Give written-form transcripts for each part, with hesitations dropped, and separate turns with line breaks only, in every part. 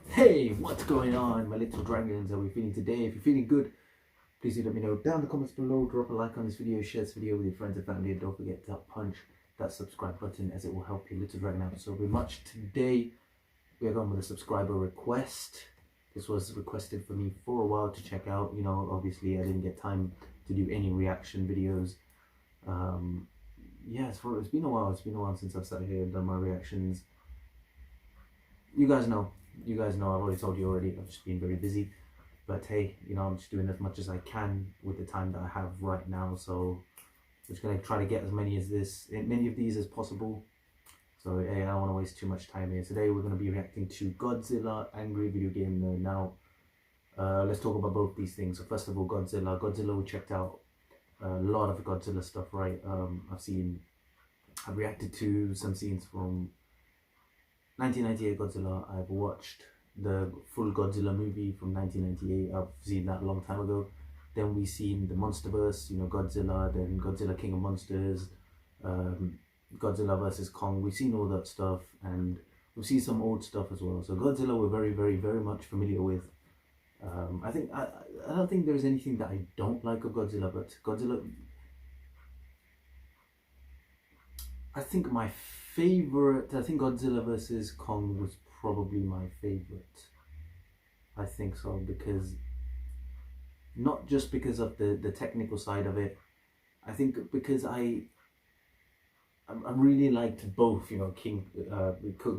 Hey, what's going on, my little dragons? How are we feeling today? If you're feeling good, please do let me know down in the comments below. Drop a like on this video, share this video with your friends and family, and don't forget to punch that subscribe button as it will help your little dragon out so very much. Today we are going with a subscriber request. This was requested for me for a while to check out. You know, obviously I didn't get time to do any reaction videos. Yeah, it's been a while. It's been a while since I've sat here and done my reactions. You guys know, I've already told you already, I've just been very busy. But hey, you know, I'm just doing as much as I can with the time that I have right now. So I'm just going to try to get as many of these as possible. So hey, I don't want to waste too much time here. Today we're going to be reacting to Godzilla, Angry Video Game Nerd. Now, let's talk about both these things. So first of all, Godzilla. Godzilla, we checked out a lot of Godzilla stuff, right? I've reacted to some scenes from 1998 Godzilla. I've watched the full Godzilla movie from 1998. I've seen that a long time ago. Then we've seen the Monsterverse, you know, Godzilla, then Godzilla King of Monsters, Godzilla vs. Kong. We've seen all that stuff, and we've seen some old stuff as well. So Godzilla we're very, very, very much familiar with. I don't think there's anything that I don't like of Godzilla, but Godzilla, I think Godzilla vs. Kong was probably my favorite. I think so, because not just because of the technical side of it. I think because I really liked both, you know,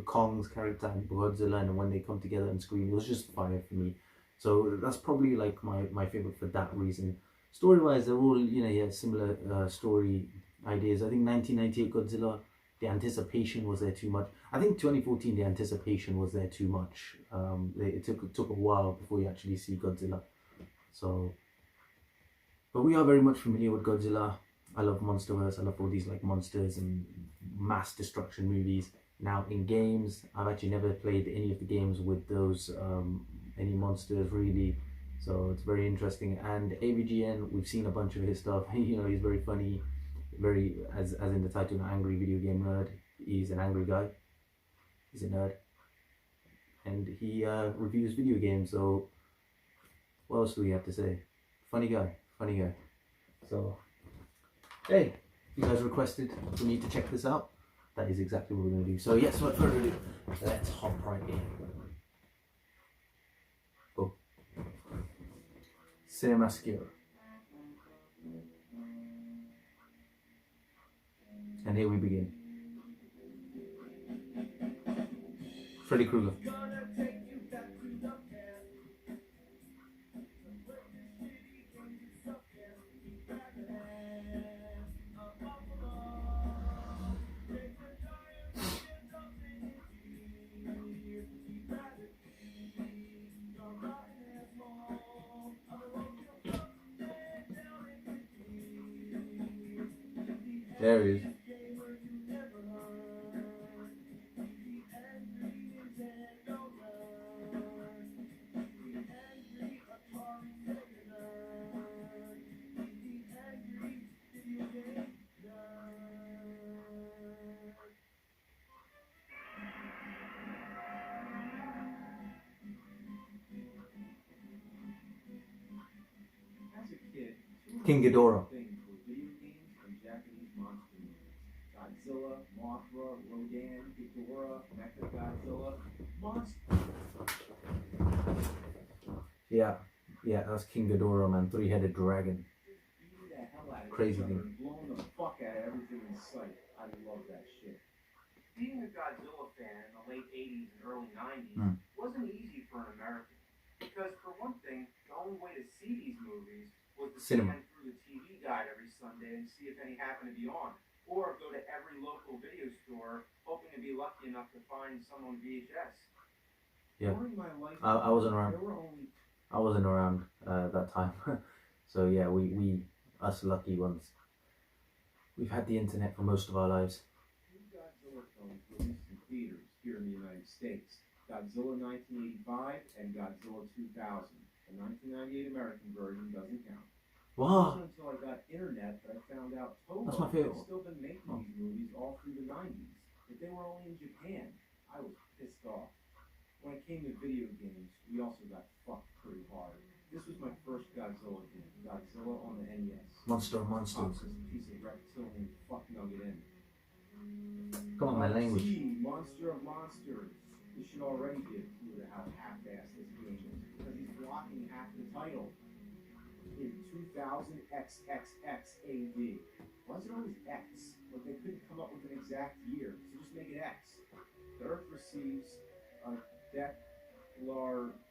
Kong's character and Godzilla, and when they come together on screen, it was just fire for me. So that's probably like my favorite for that reason. Story-wise, they're all, you know, yeah, similar story ideas. I think 1998 Godzilla, the anticipation was there too much. I think 2014 the anticipation was there too much. It took a while before you actually see Godzilla. So, but we are very much familiar with Godzilla. I love Monsterverse. I love all these like monsters and mass destruction movies. Now in games, I've actually never played any of the games with those any monsters really. So it's very interesting. And AVGN, we've seen a bunch of his stuff. You know, he's very funny. Very, as in the title, an angry video game nerd. He's an angry guy. He's a nerd, and he reviews video games. So what else do we have to say? Funny guy. So hey, you guys requested for me to check this out. That is exactly what we're going to do. So yes, without further ado, let's hop right in. Go. Cinema Skill. And here we begin. Freddy Krueger. There he is. King Ghidorah.
Godzilla, Mothra, Rodan, Ghidorah, Mechagodzilla,
Yeah, that's King Ghidorah, man. Three-headed dragon. Crazy thing.
Blowing the fuck out of everything in sight. I love that shit.
Being a Godzilla fan in the late 80s and early 90s wasn't easy for an American. Because for one thing, the only way to see these movies was to scan through the TV guide every Sunday and see if any happened to be on. Or go to every local video store, hoping to be lucky enough to find some on VHS.
Yeah,
My life,
I wasn't around. I wasn't around that time. So yeah, we us lucky ones, we've had the internet for most of our lives.
Two Godzilla films released in theaters here in the United States: Godzilla 1985 and Godzilla 2000. The 1998 American version doesn't count.
Wow.
It wasn't until I got internet that I found out Toho
That's my favorite.
had still been making these movies all through the 90s, but they were only in Japan. I was pissed off. when it came to video games, we also got fucked pretty hard. This was my first Godzilla game, Godzilla on the NES.
Monster of Monsters.
This piece of reptilian fuck nugget in.
Come on, my language.
Monster of Monsters. This should already be a clue to how half-assed this game is, because he's blocking half the title. In 2000 XXX AD. Why is it always X? Like they couldn't come up with an exact year, so just make it X. The Earth receives a declaration.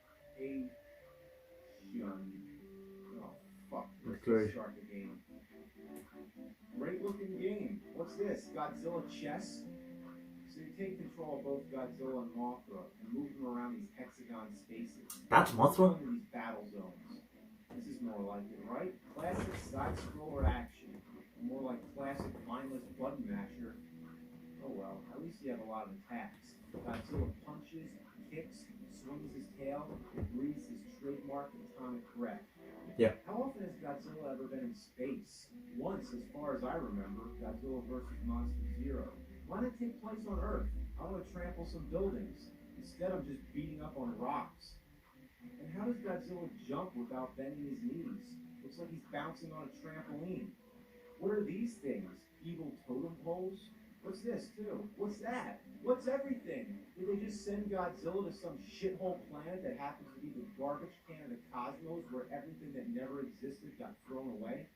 Oh, fuck. Let's start the game. Great looking game. What's this? Godzilla chess? So you take control of both Godzilla and Mothra and move them around these hexagon spaces.
That's Mothra?
These battle zones. This is more like it, right? Classic side-scroller action. More like classic mindless button masher. Oh well, at least you have a lot of attacks. Godzilla punches, kicks, swings his tail, and breathes his trademark atomic breath.
Yeah.
How often has Godzilla ever been in space? Once, as far as I remember, Godzilla vs. Monster Zero. Why not take place on Earth? I want to trample some buildings. Instead, I'm just beating up on rocks. And how does Godzilla jump without bending his knees? Looks like he's bouncing on a trampoline. What are these things? Evil totem poles? What's this, too? What's that? What's everything? Did they just send Godzilla to some shithole planet that happens to be the garbage can of the cosmos where everything that never existed got thrown away?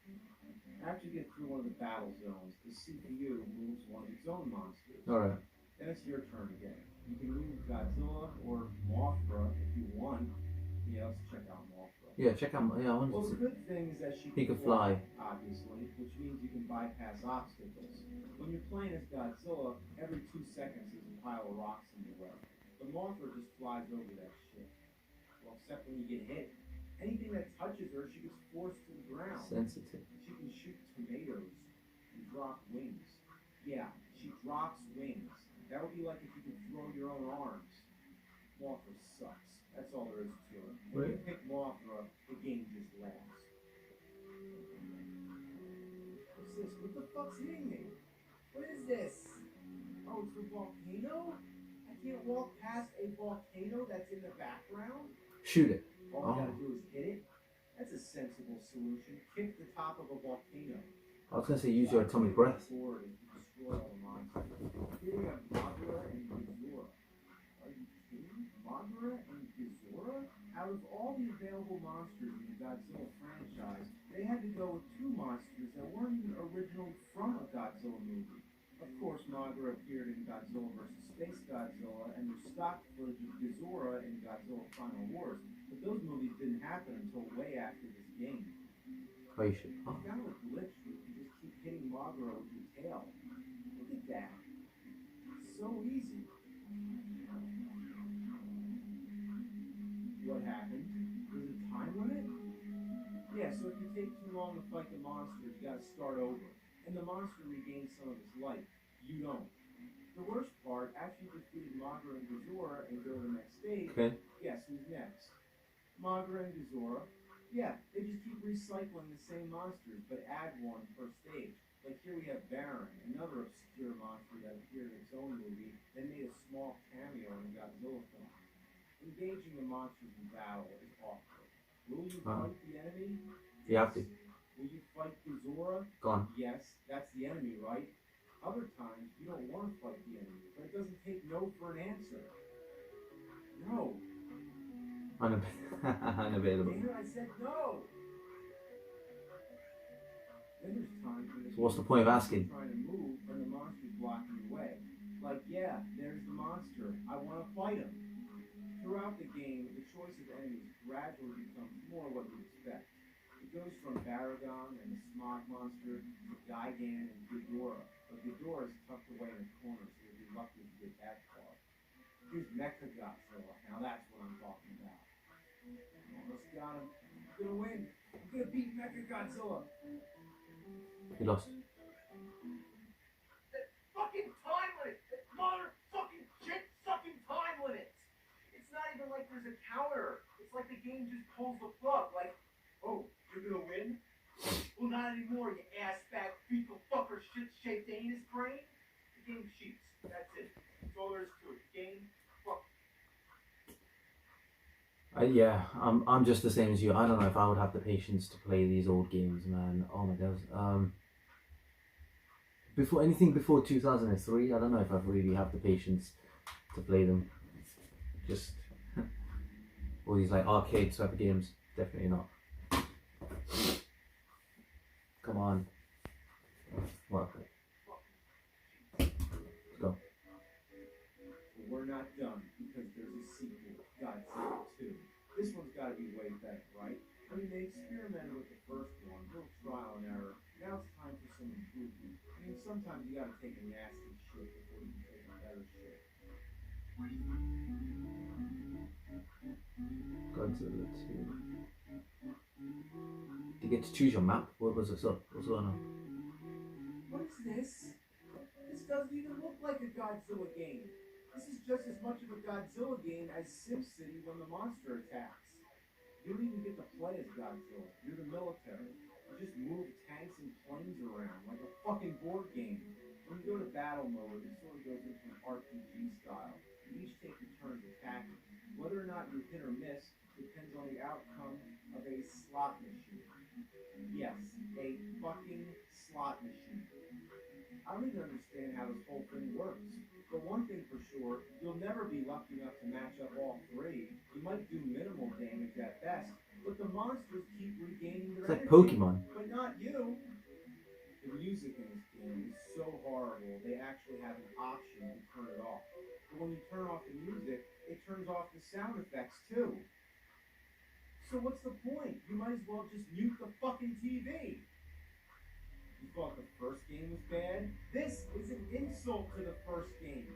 After you get through one of the battle zones, the CPU moves one of its own monsters.
Alright.
Then it's your turn again. You can move Godzilla or Mothra if you want. Yeah, let's check out Mothra.
Yeah, check out. Yeah, I want
Well,
to
the
see.
good thing is that she
He can fly.
obviously, which means you can bypass obstacles. When you're playing as Godzilla, every 2 seconds there's a pile of rocks in your way. The Mothra just flies over that shit. Well, except when you get hit. Anything that touches her, she gets forced to the ground.
Sensitive.
She can shoot tomatoes and drop wings. Yeah, she drops wings. That would be like if you could throw your own arms. Mothra sucks. That's all there is to it. When you pick Mothra, the game just laughs. What's this? What the fuck's hitting me? What is this? Oh, it's a volcano? I can't walk past a volcano that's in the background?
Shoot it.
All I gotta do is hit it? That's a sensible solution. Kick the top of a volcano.
I was gonna say use your atomic breath.
Forward and destroy all the monsters. Here we have Mothra and Godzilla. Are you kidding? Mothra and Godzilla? Out of all the available monsters in the Godzilla franchise, they had to go with 2 monsters that weren't even originally from a Godzilla movie. Of course, Mothra appeared in Godzilla vs. Space Godzilla, and there's stock footage of Ghidorah in Godzilla Final Wars, but those movies didn't happen until way after this game.
Oh, you should. Oh.
It's kind of a glitch where you just keep hitting Mothra with your tail. Look at that. It's so easy. What happened? There's a time limit? Yeah, so if you take too long to fight the monsters, you gotta start over. And the monster regains some of its life. You don't. The worst part, after you defeated Mothra and Ghidorah and go to the next stage, guess who's next? Mothra and Ghidorah. Yeah, they just keep recycling the same monsters, but add one per stage. Like here we have Baron, another obscure monster that appeared in its own movie, then made a small cameo in the Godzilla film. Engaging the monsters in battle is awkward. Will you fight the enemy?
You have to.
Will you fight Ghidorah?
Go on.
Yes, that's the enemy, right? Other times, you don't want to fight the enemy, but it doesn't take no for an answer. No.
Unavailable.
Damn it, I said no! Then there's times when
So what's the point of asking?
trying to move when the monster's blocking your way. Like, yeah, there's the monster. I want to fight him. Throughout the game, the choice of enemies gradually becomes more what you expect. It goes from Baragon and the Smog Monster to Gigan and Ghidorah. But Ghidorah is tucked away in a corner, so you'll be lucky to get that far. Here's Mecha Godzilla. Now that's what I'm talking about. Almost got him. I'm gonna win. I'm gonna beat Mecha Godzilla.
He lost.
That fucking time limit! That motherfucking shit-sucking time limit! It's not even like there's a counter. It's like the game just pulls the plug. Like, oh, you're gonna win? Well, not anymore, you ass-fat, beetle fucker, shit-shaped anus brain. The game cheats. That's it. That's all there is to it. Game, fuck.
Yeah, I'm just the same as you. I don't know if I would have the patience to play these old games, man. Oh my god. Before 2003, I don't know if I've really have the patience to play them. Just all these like arcade type of games, definitely not. Come on. What? Let's go.
But we're not done because there's a sequel, Godzilla 2. This one's got to be way better, right? I mean, they experimented with the first one, little trial and error. Now it's time for some improvement. I mean, sometimes you got to take a nasty shit before you can take a better shit.
Godzilla 2. Do you get to choose your map? What was it up? What's going on?
What is this? This doesn't even look like a Godzilla game. This is just as much of a Godzilla game as SimCity when the monster attacks. You don't even get to play as Godzilla. You're the military. You just move tanks and planes around like a fucking board game. When you go to battle mode, it sort of goes into an RPG style. You each take your turns attacking. Whether or not you hit or miss depends on the outcome of a slot machine. Yes, a fucking slot machine. I don't even understand how this whole thing works. But one thing for sure, you'll never be lucky enough to match up all three. You might do minimal damage at best, but the monsters keep regaining their
It's like
energy.
Pokemon.
But not you. The music in this game is so horrible, they actually have an option to turn it off. But when you turn off the music, it turns off the sound effects too. So what's the point? You might as well just mute the fucking TV. You thought the first game was bad? This is an insult to the first game.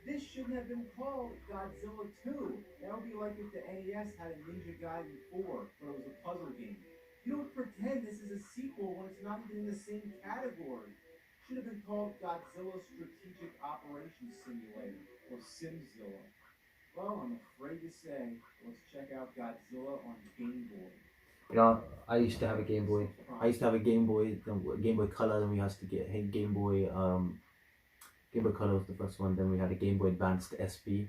This shouldn't have been called Godzilla 2. That would be like if the NES had a Ninja Gaiden 4, but it was a puzzle game. You don't pretend this is a sequel when it's not even in the same category. It should have been called Godzilla Strategic Operations Simulator, or Simzilla. Well, I'm afraid to say, let's check out Godzilla on Game Boy.
You know, I used to have a Game Boy. I used to have a Game Boy Color, then we had to get Game Boy. Game Boy Color was the first one. Then we had a Game Boy Advanced SP,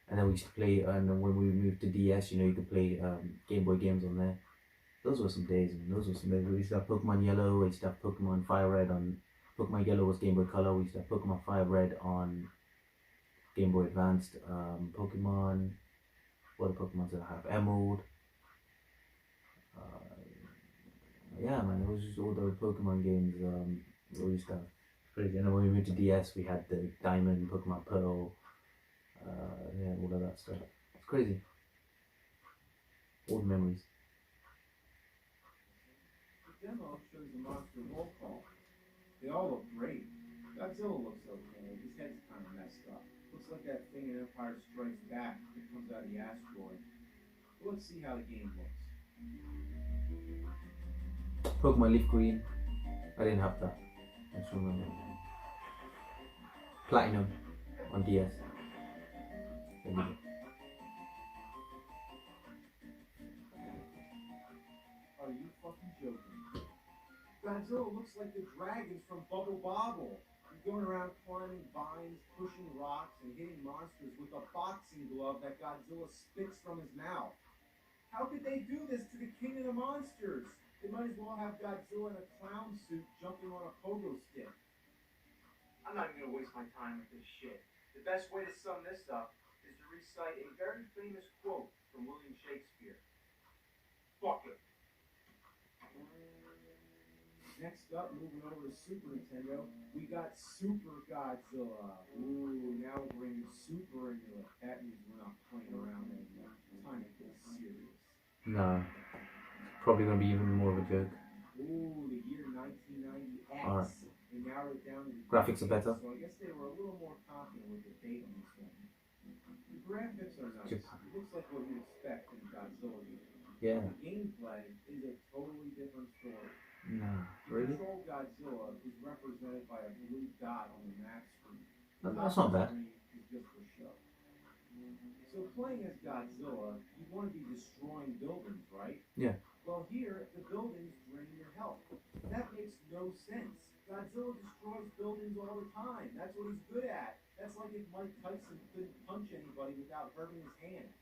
and then we used to play. And then when we moved to DS, you know, you could play Game Boy games on there. Those were some days. And those were some days. We used to have Pokemon Yellow. We used to have Pokemon Fire Red on. Pokemon Yellow was Game Boy Color. We used to have Pokemon Fire Red on Game Boy Advanced. Pokemon. What other Pokemon did I have? Emerald. Yeah, man, it was just all the Pokemon games we used to have. Crazy. And then when we moved to DS, we had the Diamond, Pokemon Pearl, yeah, all of that stuff. It's crazy. All the memories.
The demo shows the monster roll call. They all look great. Godzilla looks okay. His head's kind of messed up. Looks like that thing in Empire Strikes Back that comes out of the asteroid. But let's see how the game looks.
Pokemon Leaf Green. I didn't have that. I just remember. Platinum on DS.
Are you fucking joking? Godzilla looks like the dragons from Bubble Bobble. He's going around climbing vines, pushing rocks, and hitting monsters with a boxing glove that Godzilla spits from his mouth. How could they do this to the king of the monsters? They might as well have Godzilla in a clown suit jumping on a pogo stick.
I'm not even gonna waste my time with this shit. The best way to sum this up is to recite a very famous quote from William Shakespeare. Fuck it.
Next up, moving over to Super Nintendo, we got Super Godzilla. Ooh, now we're bringing Super into it. That means we're not playing around anymore. Time to get serious.
No. Probably gonna be even more of a joke.
Ooh, the year 1990X.
Alright.
They narrowed it down to the
Graphics are better.
So I guess they were a little more confident with the date on this one. The graphics are nice.
Japan.
It looks like what you'd expect in a Godzilla game.
Yeah.
The gameplay is a totally different story.
No.
The
Really?
Control Godzilla is represented by a blue dot on the map screen. The
That's
top
not bad.
screen is just for show. So playing as Godzilla, you want to be destroying buildings, right?
Yeah.
Well, here, the buildings drain your health. That makes no sense. Godzilla destroys buildings all the time. That's what he's good at. That's like if Mike Tyson couldn't punch anybody without hurting his hand.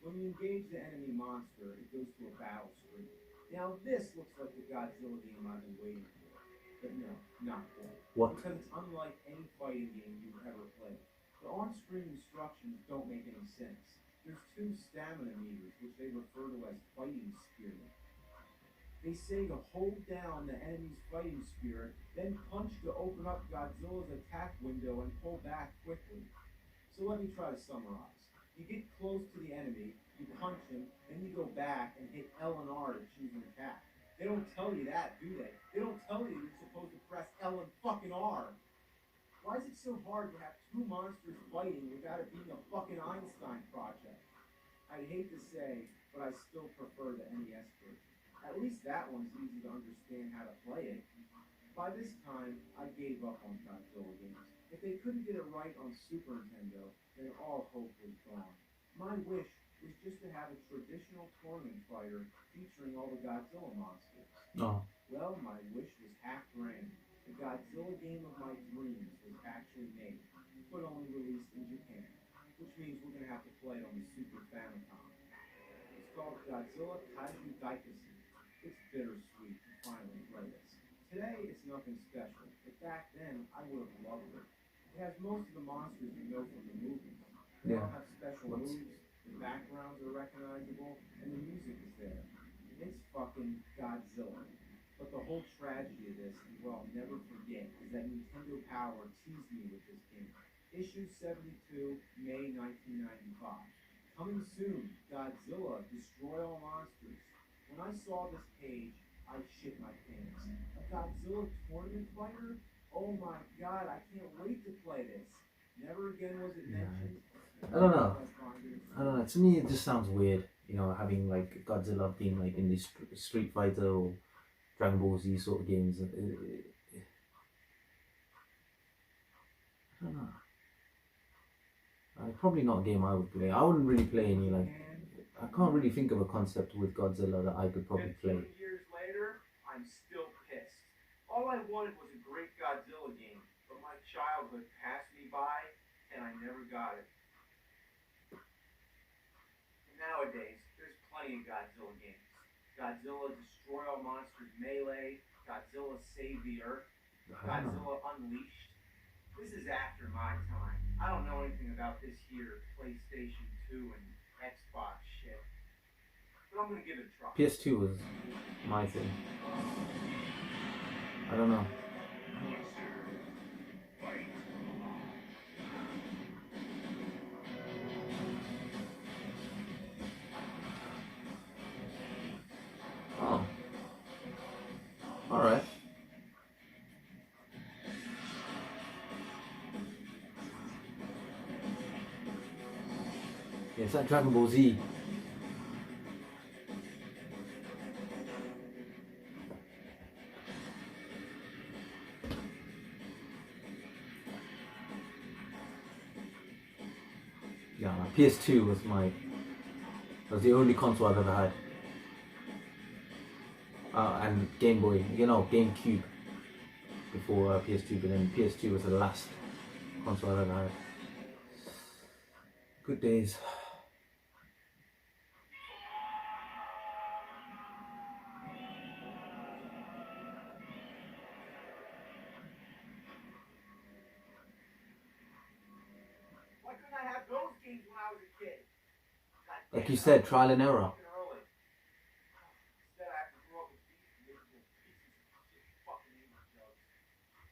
When you engage the enemy monster, it goes to a battle screen. Now this looks like the Godzilla game I've been waiting for. But no, not quite.
What?
Because it's unlike any fighting game you've ever played. The on-screen instructions don't make any sense. There's 2 stamina meters, which they refer to as fighting spirit. They say to hold down the enemy's fighting spirit, then punch to open up Godzilla's attack window and pull back quickly. So let me try to summarize. You get close to the enemy, you punch him, then you go back and hit L and R to choose an attack. They don't tell you that, do they? They don't tell you you're supposed to press L and fucking R. Why is it so hard to have 2 monsters fighting without it being a fucking Einstein project? I'd hate to say, but I still prefer the NES version. At least that one's easy to understand how to play it. By this time, I gave up on Godzilla games. If they couldn't get it right on Super Nintendo, then all hope was gone. My wish was just to have a traditional tournament fighter featuring all the Godzilla monsters.
Oh.
Well, my wish was half granted. The Godzilla game of my dreams was actually made, but only released in Japan, which means we're going to have to play it on the Super Famicom. It's called Godzilla Kaiju Daikatsu. It's bittersweet to finally play this. Today, it's nothing special, but back then, I would have loved it. It has most of the monsters you know from the movies. They all have special moves, the backgrounds are recognizable, and the music is there. It's fucking Godzilla. But the whole tragedy of this, and what I'll never forget, is that Nintendo Power teased me with this game. Issue 72, May 1995. Coming soon, Godzilla, Destroy All Monsters. When I saw this page, I shit my pants. A Godzilla tournament fighter? Oh my god, I can't wait to play this. Never again was it mentioned.
I don't know. To me, it just sounds weird. You know, having like Godzilla being like in these Street Fighter or Dragon Ball Z sort of games. I don't know. Probably not a game I would play. I wouldn't really play any like. I can't really think of a concept with Godzilla that I could probably play.
2 years later, I'm still pissed. All I wanted was a great Godzilla game, but my childhood passed me by, and I never got it. Nowadays, there's plenty of Godzilla games. Godzilla Destroy All Monsters Melee, Godzilla Save the Earth, Godzilla Unleashed. This is after my time. I don't know anything about this here PlayStation 2 and Xbox shit. But I'm gonna give it a try.
PS2 was my thing. I don't know. Oh. Alright. Yeah, it's like Dragon Ball Z. Yeah, my PS2 was the only console I've ever had. And Game Boy, GameCube before PS2, but then PS2 was the last console I've ever had. Good days.
Why couldn't I have those games when I was a kid?
Like you said, trial and error.
Instead, I have to grow up with these miserable pieces of shit fucking English jokes.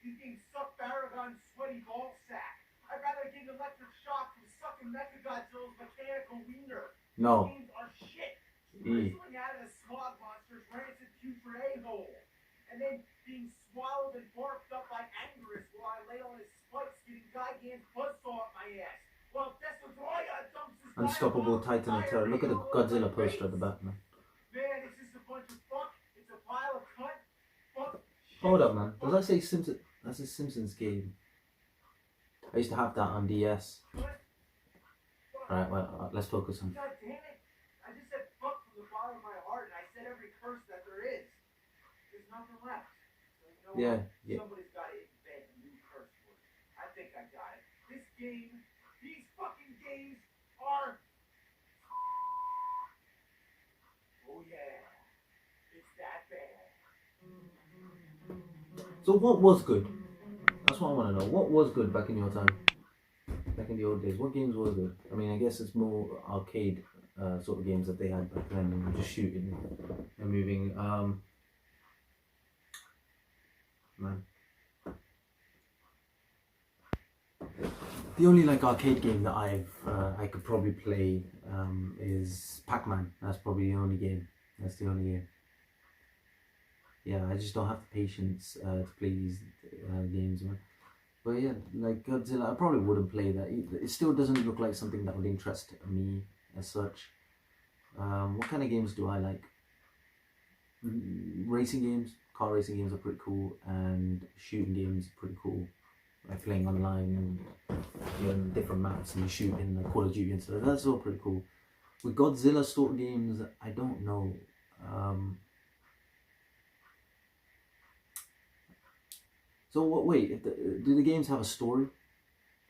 These games suck Baragon's sweaty ball sack. I'd rather get an electric shock from sucking Mechagodzilla's mechanical wiener.
No.
These games are shit. Bristling out of the smog monster's rancid putrid a-hole. And then being swallowed and barfed up by Angerus while I lay on his spikes getting Gigan's buzzsaw up my ass. While Destroya dumps his
Unstoppable Titan of Terror. Look at the Godzilla poster at the back, man.
Man, it's just a bunch of fuck. It's a pile of cunt. Fuck.
Hold up, man. Does that say Simpsons? That's a Simpsons game. I used to have that on DS. Alright, well, let's focus on.
God damn it. I just said fuck from the bottom of my heart, and I said every curse that there is. There's nothing left. So you know
Yeah,
what?
yeah.
Somebody's got to invent a new curse word. I think I got it. This game, these fucking games are
So what was good? That's what I want to know. What was good back in your time? Back in the old days, what games were good? I mean, I guess it's more arcade sort of games that they had back then, and just shooting and moving. Man, the only like arcade game that I could probably play is Pac-Man. That's probably the only game. That's the only game. Yeah, I just don't have the patience to play these games, man. But yeah, like Godzilla, I probably wouldn't play that. It still doesn't look like something that would interest me as such. What kind of games do I like? Racing games, car racing games are pretty cool, and shooting games are pretty cool. Like playing online and you're in different maps and you shoot in the Call of Duty and stuff. That's all pretty cool. With Godzilla sort of games, I don't know. So what? Wait, do the games have a story?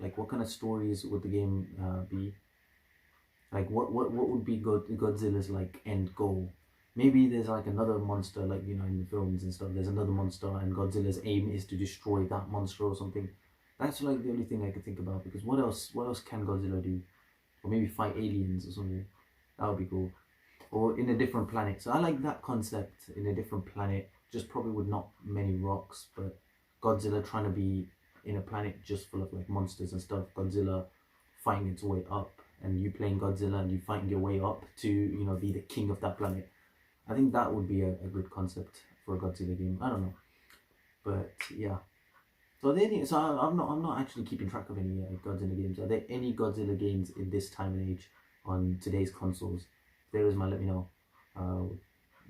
Like, what kind of stories would the game be? Like, what would be Godzilla's like end goal? Maybe there's like another monster, like in the films and stuff. There's another monster, and Godzilla's aim is to destroy that monster or something. That's like the only thing I could think about. Because what else can Godzilla do? Or maybe fight aliens or something. That would be cool. Or in a different planet. So I like that concept, in a different planet. Just probably with not many rocks, but Godzilla trying to be in a planet just full of like monsters and stuff. Godzilla fighting its way up, and you playing Godzilla and you fighting your way up to be the king of that planet. I think that would be a good concept for a Godzilla game. I don't know, but yeah. So I'm not actually keeping track of any Godzilla games. Are there any Godzilla games in this time and age on today's consoles? If there is, man, let me know.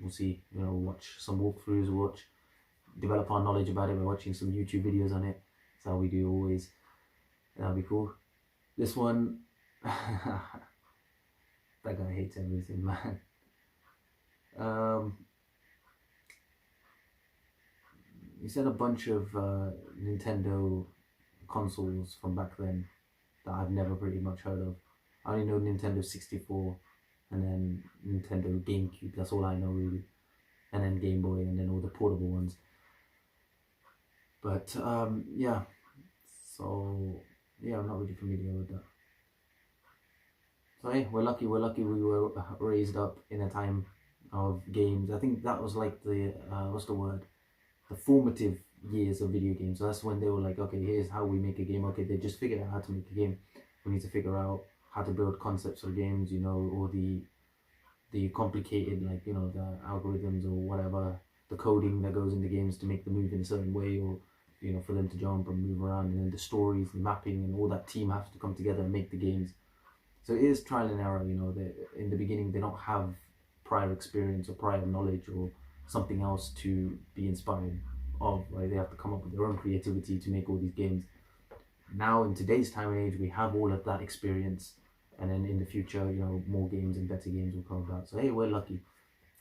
We'll see. Watch some walkthroughs. Develop our knowledge about it by watching some YouTube videos on it. That's how we do always. That'll be cool. This one, that guy hates everything, man. He said a bunch of Nintendo consoles from back then that I've never pretty much heard of. I only know Nintendo 64 and then Nintendo GameCube. That's all I know really. And then Game Boy and then all the portable ones. But yeah, so yeah, I'm not really familiar with that. So yeah, we're lucky we were raised up in a time of games. I think that was like the what's the word? The formative years of video games. So that's when they were like, okay, here's how we make a game. Okay, they just figured out how to make a game. We need to figure out how to build concepts of games, or the complicated, like, the algorithms or whatever, the coding that goes into games to make them move in a certain way, or for them to jump and move around, and then the stories, the mapping, and all that team has to come together and make the games. So it is trial and error. In the beginning they don't have prior experience or prior knowledge or something else to be inspired of, right? They have to come up with their own creativity to make all these games. Now in today's time and age, we have all of that experience, and then in the future, more games and better games will come about. So hey, we're lucky.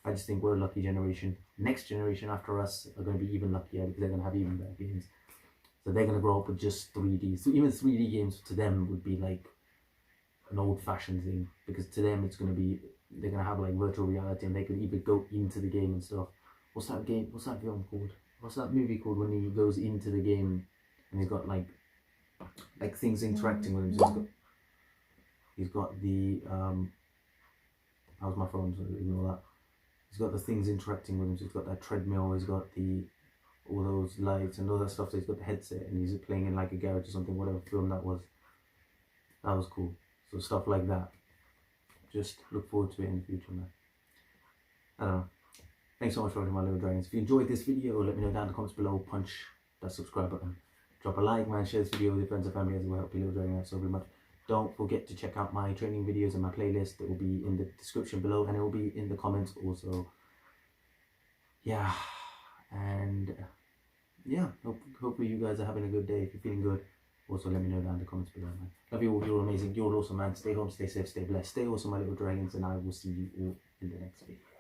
I just think we're a lucky generation. Next generation after us are going to be even luckier, because they're going to have even better games. So they're going to grow up with just 3D. So even 3D games to them would be like an old-fashioned thing, because to them it's going to be, they're going to have like virtual reality, and they can even go into the game and stuff. What's that film called? What's that movie called when he goes into the game and he's got like things interacting with him? So he's got the how's my phone, so ignore that. He's got the things interacting with him. So he's got that treadmill, he's got all those lights and all that stuff. So he's got the headset and he's playing in like a garage or something, whatever film that was. That was cool. So stuff like that. Just look forward to it in the future, man. I don't know. Thanks so much for watching, my little dragons. If you enjoyed this video, let me know down in the comments below. Punch that subscribe button. Drop a like, man. Share this video with your friends and family, as it will help your little dragon out so very much. Don't forget to check out my training videos and my playlist. It will be in the description below, and it will be in the comments also. Yeah, and yeah, hopefully you guys are having a good day. If you're feeling good, also let me know down in the comments below, man. Love you all. You're amazing. You're awesome, man. Stay home, stay safe, stay blessed. Stay awesome, my little dragons, and I will see you all in the next video.